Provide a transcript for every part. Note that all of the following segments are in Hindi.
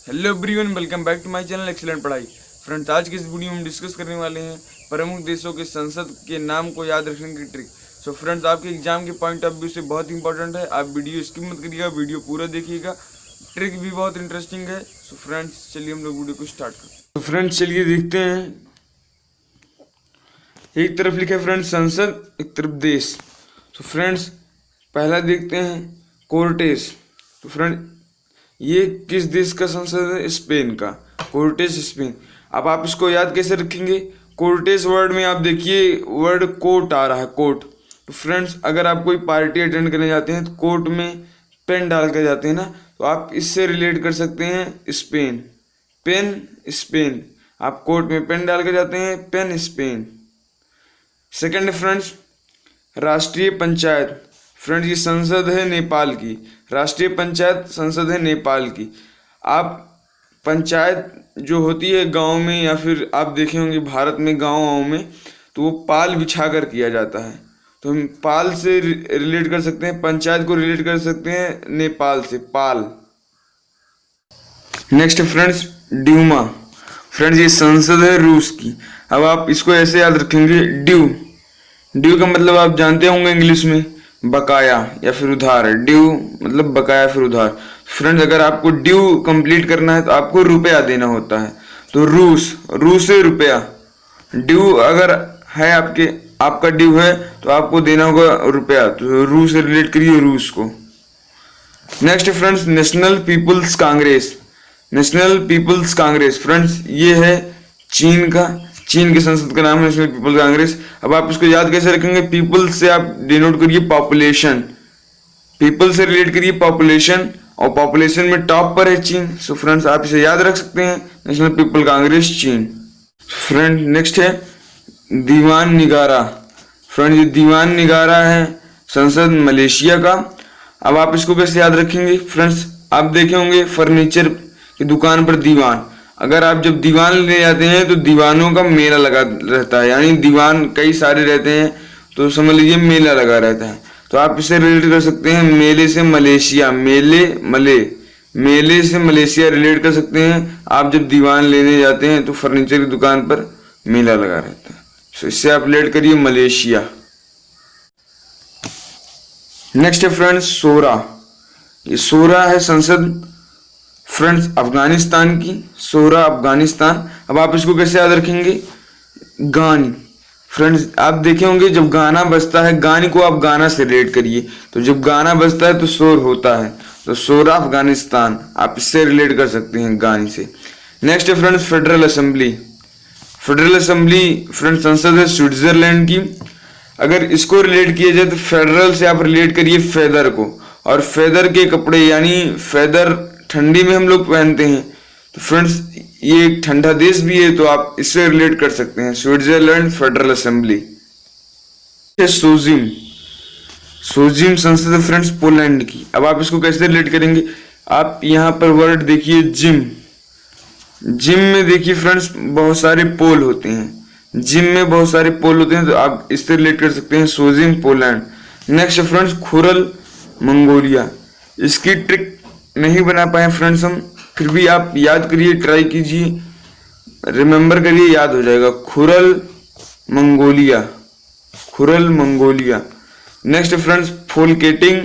Hello everyone, welcome back to my channel excellent Padhai. Friends, आज के इस वीडियो में हम डिस्कस करने वाले हैं प्रमुख देशों के संसद के नाम को याद रखने की ट्रिक। सो फ्रेंड्स, आपके एग्जाम के पॉइंट ऑफ व्यू से बहुत इंपॉर्टेंट है। आप वीडियो स्किप मत करिएगा, वीडियो पूरा देखिएगा, ट्रिक भी बहुत इंटरेस्टिंग है। सो फ्रेंड्स, चलिए हम लोग वीडियो को स्टार्ट करते हैं। तो फ्रेंड्स, चलिए देखते हैं। एक तरफ लिखा है फ्रेंड्स संसद, एक तरफ देश। तो फ्रेंड्स, पहला देखते हैं कोर्टेस। तो फ्रेंड, ये किस देश का संसद है? स्पेन का, कोर्टेस स्पेन। अब आप इसको याद कैसे रखेंगे? कोर्टेस वर्ड में आप देखिए वर्ड कोर्ट आ रहा है, कोर्ट। तो फ्रेंड्स, अगर आप कोई पार्टी अटेंड करने जाते हैं तो कोर्ट में पेन डाल कर जाते हैं ना, तो आप इससे रिलेट कर सकते हैं स्पेन, पेन स्पेन। आप कोर्ट में पेन डाल कर जाते हैं, पेन स्पेन। सेकंड फ्रेंड्स, राष्ट्रीय पंचायत। फ्रेंड्स, ये संसद है नेपाल की, राष्ट्रीय पंचायत संसद है नेपाल की। आप पंचायत जो होती है गांव में, या फिर आप देखे होंगे भारत में गांव में, तो वो पाल बिछा कर किया जाता है। तो हम पाल से रिलेट कर सकते हैं, पंचायत को रिलेट कर सकते हैं नेपाल से, पाल। Next friends, Duma. फ्रेंड्स, ये संसद है रूस की। अब आप इसको ऐसे याद रखेंगे, ड्यू। ड्यू का मतलब आप जानते होंगे इंग्लिश में, बकाया या फिर उधार। ड्यू मतलब बकाया फिर उधार। फ्रेंड्स, अगर आपको ड्यू कंप्लीट करना है तो आपको रुपया देना होता है। तो रूस, रूस से रुपया। ड्यू अगर है आपका ड्यू है तो आपको देना होगा रुपया। तो रूस से रिलेट करिए रूस को। Next friends, national people's congress. National people's congress friends, ये है चीन का, चीन के संसद का नाम है नेशनल पीपल कांग्रेस। अब आप इसको याद कैसे रखेंगे? पीपल से आप डिनोट करिए पॉपुलेशन, पीपल से रिलेट करिए पॉपुलेशन, और पॉपुलेशन में टॉप पर है चीन। सो फ्रेंड्स, आप इसे याद रख सकते हैं, नेशनल पीपल कांग्रेस चीन। फ्रेंड, नेक्स्ट है दीवान निगारा। फ्रेंड, ये दीवान निगारा है संसद मलेशिया का। अब आप इसको कैसे याद रखेंगे? फ्रेंड्स, आप देखे होंगे फर्नीचर की दुकान पर दीवान। अगर आप जब दीवान ले जाते हैं तो दीवानों का मेला लगा रहता है, यानी दीवान कई सारे रहते हैं, तो समझ लीजिए मेला लगा रहता है। तो आप इसे रिलेट कर सकते हैं मेले से मलेशिया, मेले से मलेशिया रिलेट कर सकते हैं। आप जब दीवान लेने जाते हैं तो फर्नीचर की दुकान पर मेला लगा रहता है, तो इससे आप रिलेट करिए मलेशिया। नेक्स्ट है फ्रेंड्स सोरा। ये सोरा है संसद फ्रेंड्स अफगानिस्तान की, सोरा अफगानिस्तान। अब आप इसको कैसे याद रखेंगे? गानी। फ्रेंड्स, आप देखे होंगे जब गाना बजता है, गाने को आप गाना से रिलेट करिए। तो जब गाना बजता है तो शोर होता है, तो सोरा अफगानिस्तान आप इससे रिलेट कर सकते हैं, गाने से। नेक्स्ट है friends federal assembly. Federal assembly friends संसद है स्विट्जरलैंड की। अगर इसको रिलेट किया जाए तो फेडरल से आप रिलेट करिए फेदर को, और फेदर के कपड़े, यानी फेदर ठंडी में हम लोग पहनते हैं। तो फ्रेंड्स, ये एक ठंडा देश भी है, तो आप इससे रिलेट कर सकते हैं, स्विट्जरलैंड फेडरल असेंबली। सोजिम, सोजिम संसद है फ्रेंड्स पोलैंड की। अब आप इसको कैसे रिलेट करेंगे? आप यहाँ पर वर्ड देखिए जिम। जिम में देखिए फ्रेंड्स बहुत सारे पोल होते हैं, जिम में बहुत सारे पोल होते हैं, तो आप इससे रिलेट कर सकते हैं, सोजिम Poland. Next friends Khural Mongolia. इसकी ट्रिक नहीं बना पाए फ्रेंड्स हम, फिर भी आप याद करिए, ट्राई कीजिए, रिमेंबर करिए, याद हो जाएगा। Khural Mongolia, Khural Mongolia. Next friends Folketing.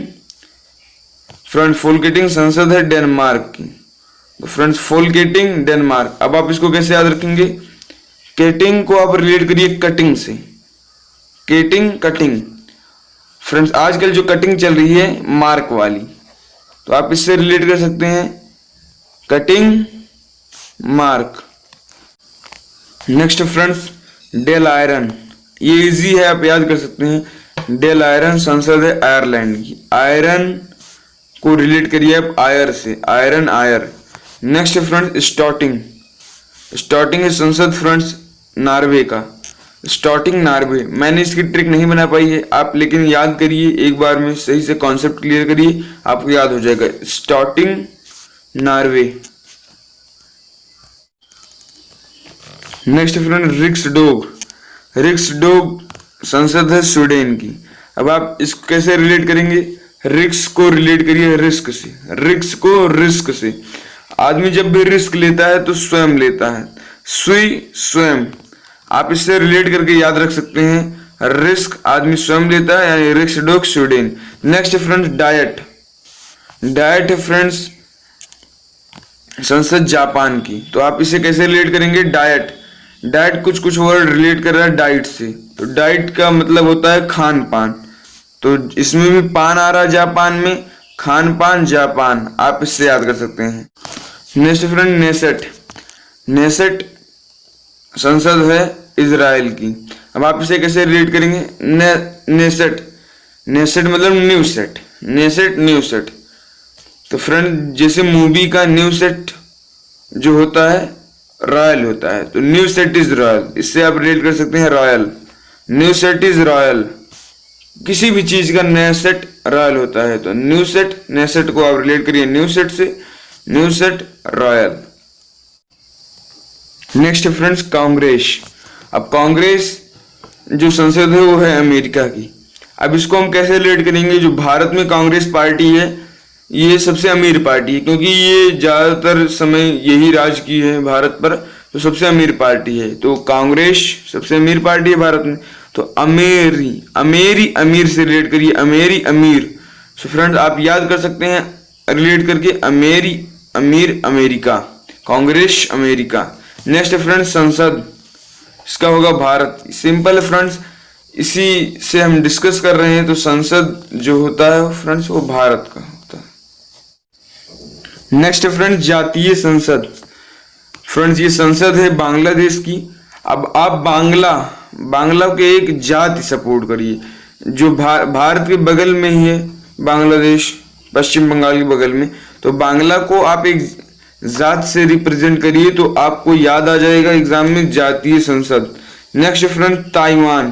Friends, Folketing संसद है डेनमार्क की। तो फ्रेंड्स फोलकेटिंग डेनमार्क। अब आप इसको कैसे याद रखेंगे? केटिंग को आप रिलेट करिए कटिंग से, केटिंग कटिंग। फ्रेंड्स, आजकल जो कटिंग चल रही है मार्क वाली, तो आप इससे रिलेट कर सकते हैं, cutting mark. Next friends dale iron. ये इजी है, आप याद कर सकते हैं, डेल आयरन संसद है आयरलैंड की। आयरन को रिलेट करिए आप आयर से, आयरन आयर। Next friends Storting. स्टॉटिंग है संसद फ्रेंड्स नॉर्वे का, स्टार्टिंग नॉर्वे। मैंने इसकी ट्रिक नहीं बना पाई है आप, लेकिन याद करिए, एक बार में सही से कॉन्सेप्ट क्लियर करिए, आपको याद हो जाएगा, starting Norway. Next friend Riksdag. Riksdag संसद है स्वीडन की। अब आप इसको कैसे रिलेट करेंगे? रिक्स को रिलेट करिए रिस्क से, रिक्स को रिस्क से। आदमी जब भी रिस्क लेता है तो स्वयं लेता है, सुई स्वयं। आप इससे रिलेट करके याद रख सकते हैं, रिस्क आदमी स्वयं लेता है, यानी Riksdag Sweden. Next friends Diet. Diet है फ्रेंड्स संसद जापान की। तो आप इसे कैसे रिलेट करेंगे, डाइट। डाइट कुछ कुछ वर्ड रिलेट कर रहा है डाइट से, तो डाइट का मतलब होता है खान पान, तो इसमें भी पान आ रहा है जापान में, खान पान जापान, आप इससे याद कर सकते हैं। Next friend Knesset. नेसेट संसद है इजराइल की। अब आप इसे कैसे रिलेट करेंगे, नेसेट। नेसेट मतलब new set, Knesset new set. तो फ्रेंड जैसे मूवी का न्यू सेट जो होता है रॉयल होता है, तो न्यू सेट इज रॉयल, इससे आप रिलेट कर सकते हैं royal. New set is royal, किसी भी चीज का नया सेट रॉयल होता है, तो न्यू सेट नया सेट को आप रिलेट करिए न्यू सेट से, new set royal. Next friends Congress. अब कांग्रेस जो संसद है वो है अमेरिका की। अब इसको हम कैसे रिलेट करेंगे, जो भारत में कांग्रेस पार्टी है ये सबसे अमीर पार्टी है, क्योंकि ये ज्यादातर समय यही राज की है भारत पर, तो सबसे अमीर पार्टी है। तो कांग्रेस सबसे अमीर पार्टी है भारत में, तो अमेरी अमेरी अमीर से रिलेट करिए, अमेरी अमीर। सो फ्रेंड्स आप याद कर सकते हैं रिलेट करके, अमेरी अमीर America, Congress America. Next friends संसद, इसका होगा भारत। सिंपल है फ्रेंड्स, इसी से हम डिस्कस कर रहे हैं, तो संसद जो होता है फ्रेंड्स वो भारत का होता है। नेक्स्ट फ्रेंड्स जातीय संसद। फ्रेंड्स ये संसद है बांग्लादेश की। अब आप बांग्ला के एक जाति सपोर्ट करिए, जो भारत के बगल में ही है बांग्लादेश, पश्चिम बंगाल के बगल में, तो बांग्ला को आप एक जात से रिप्रेजेंट करिए, तो आपको याद आ जाएगा एग्जाम में जातीय संसद। Next friend Taiwan.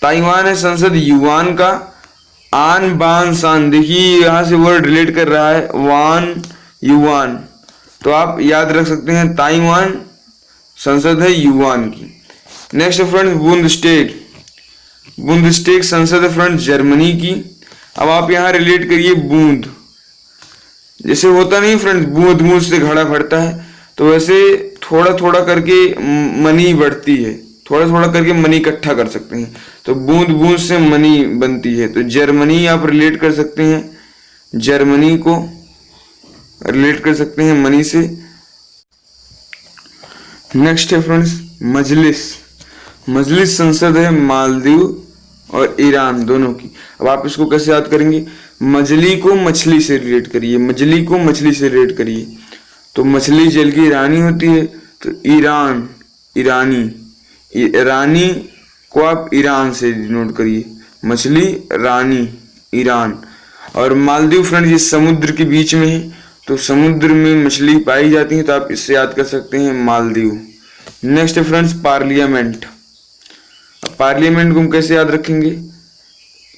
ताइवान है संसद युवान का। आन बान शान, देखिए यहां से वर्ड रिलेट कर रहा है वान युवान, तो आप याद रख सकते हैं ताइवान संसद है युवान की। Next friend बुंदस्टेग। बुंदस्टेग संसद है फ्रेंड जर्मनी की। अब आप यहां रिलेट करिए बूंद, जैसे होता नहीं फ्रेंड्स बूंद बूंद से घड़ा भरता है, तो वैसे थोड़ा थोड़ा करके मनी बढ़ती है, थोड़ा थोड़ा करके मनी इकट्ठा कर सकते हैं, तो बूंद बूंद से मनी बनती है, तो जर्मनी आप रिलेट कर सकते हैं, जर्मनी को रिलेट कर सकते हैं मनी से। नेक्स्ट है फ्रेंड्स मजलिस। मजलिस संसद है मालदीव और ईरान दोनों की। अब आप इसको कैसे याद करेंगे, मछली को मछली से रिलेट करिए, मछली को मछली से रिलेट करिए, तो मछली जल की रानी होती है, तो ईरान ईरानी, ईरानी को आप ईरान से नोट करिए, मछली रानी ईरान। और मालदीव फ्रेंड ये समुद्र के बीच में है, तो समुद्र में मछली पाई जाती है, तो आप इससे याद कर सकते हैं Maldives. Next friends parliament. Parliament को हम कैसे याद रखेंगे,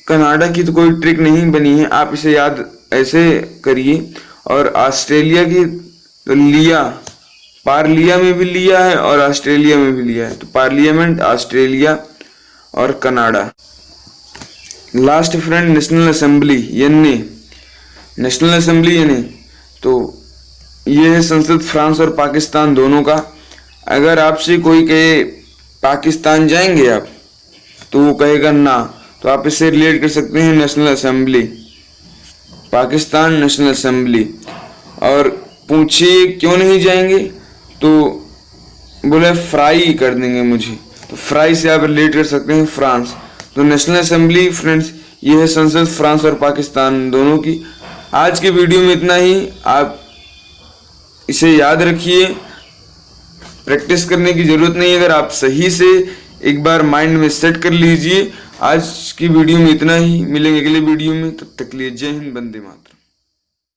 कनाडा की तो कोई ट्रिक नहीं बनी है, आप इसे याद ऐसे करिए। और ऑस्ट्रेलिया की तो लिया, पार्लिया में भी लिया है और ऑस्ट्रेलिया में भी लिया है, तो पार्लियामेंट ऑस्ट्रेलिया और Canada. Last friend national assembly यानी नेशनल असेंबली यानी, तो ये है संसद फ्रांस और पाकिस्तान दोनों का। अगर आपसे कोई कहे पाकिस्तान जाएंगे आप, तो वो कहेगा ना, तो आप इससे रिलेट कर सकते हैं national assembly, Pakistan national assembly. और पूछिए क्यों नहीं जाएंगे, तो बोले फ्राई कर देंगे मुझे, तो फ्राई से आप रिलेट कर सकते हैं फ्रांस। तो नेशनल असेंबली फ्रेंड्स ये है संसद फ्रांस और पाकिस्तान दोनों की। आज के वीडियो में इतना ही, आप इसे याद रखिए, प्रैक्टिस करने की जरूरत नहीं, अगर आप सही से एक बार माइंड में सेट कर लीजिए। आज की वीडियो में इतना ही, मिलेंगे अगले वीडियो में, तब तक के लिए जय हिंद, वंदे मातरम।